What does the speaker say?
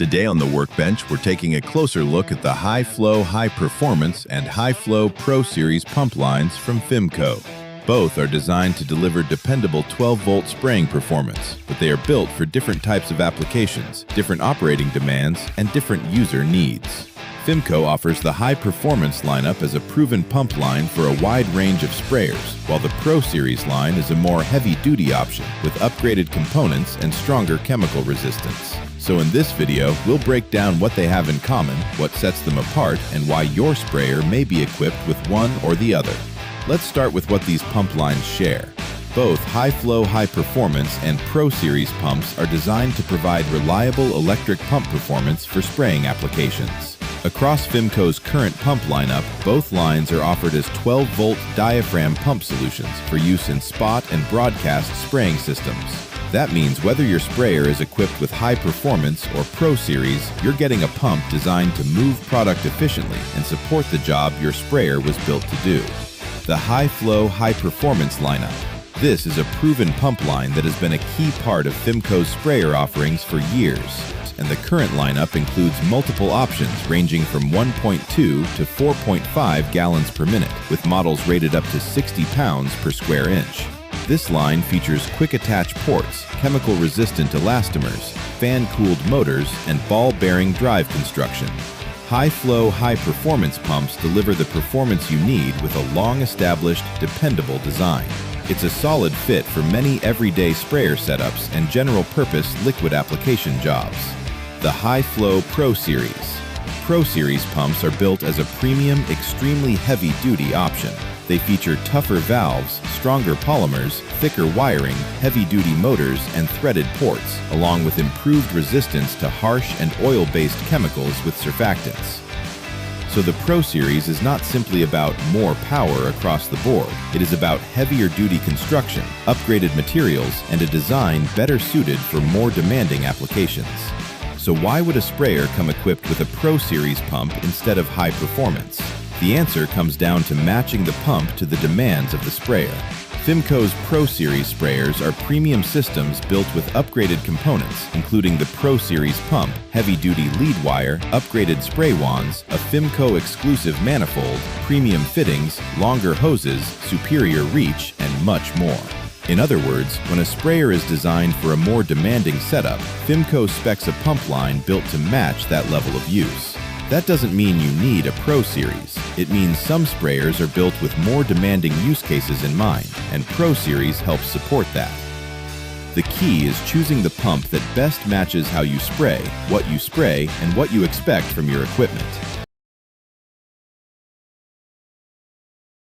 Today on the workbench, we're taking a closer look at the High Flow, High Performance and High Flow Pro Series pump lines from FIMCO. Both are designed to deliver dependable 12-volt spraying performance, but they are built for different types of applications, different operating demands, and different user needs. FIMCO offers the High Performance lineup as a proven pump line for a wide range of sprayers, while the Pro Series line is a more heavy-duty option with upgraded components and stronger chemical resistance. So in this video, we'll break down what they have in common, what sets them apart, and why your sprayer may be equipped with one or the other. Let's start with what these pump lines share. Both High Flow, High Performance and Pro Series pumps are designed to provide reliable electric pump performance for spraying applications. Across FIMCO's current pump lineup, both lines are offered as 12-volt diaphragm pump solutions for use in spot and broadcast spraying systems. That means whether your sprayer is equipped with High Performance or Pro Series, you're getting a pump designed to move product efficiently and support the job your sprayer was built to do. The High Flow, High Performance lineup. This is a proven pump line that has been a key part of FIMCO's sprayer offerings for years, and the current lineup includes multiple options ranging from 1.2 to 4.5 gallons per minute, with models rated up to 60 pounds per square inch. This line features quick-attach ports, chemical-resistant elastomers, fan-cooled motors, and ball-bearing drive construction. High-flow, high-performance pumps deliver the performance you need with a long-established, dependable design. It's a solid fit for many everyday sprayer setups and general-purpose liquid application jobs. The High Flow Pro Series. Pro Series pumps are built as a premium, extremely heavy-duty option. They feature tougher valves, stronger polymers, thicker wiring, heavy-duty motors, and threaded ports, along with improved resistance to harsh and oil-based chemicals with surfactants. So the Pro Series is not simply about more power across the board. It is about heavier-duty construction, upgraded materials, and a design better suited for more demanding applications. So why would a sprayer come equipped with a Pro Series pump instead of High Performance? The answer comes down to matching the pump to the demands of the sprayer. FIMCO's Pro Series sprayers are premium systems built with upgraded components, including the Pro Series pump, heavy-duty lead wire, upgraded spray wands, a FIMCO exclusive manifold, premium fittings, longer hoses, superior reach, and much more. In other words, when a sprayer is designed for a more demanding setup, FIMCO specs a pump line built to match that level of use. That doesn't mean you need a Pro Series. It means some sprayers are built with more demanding use cases in mind, and Pro Series helps support that. The key is choosing the pump that best matches how you spray, and what you expect from your equipment.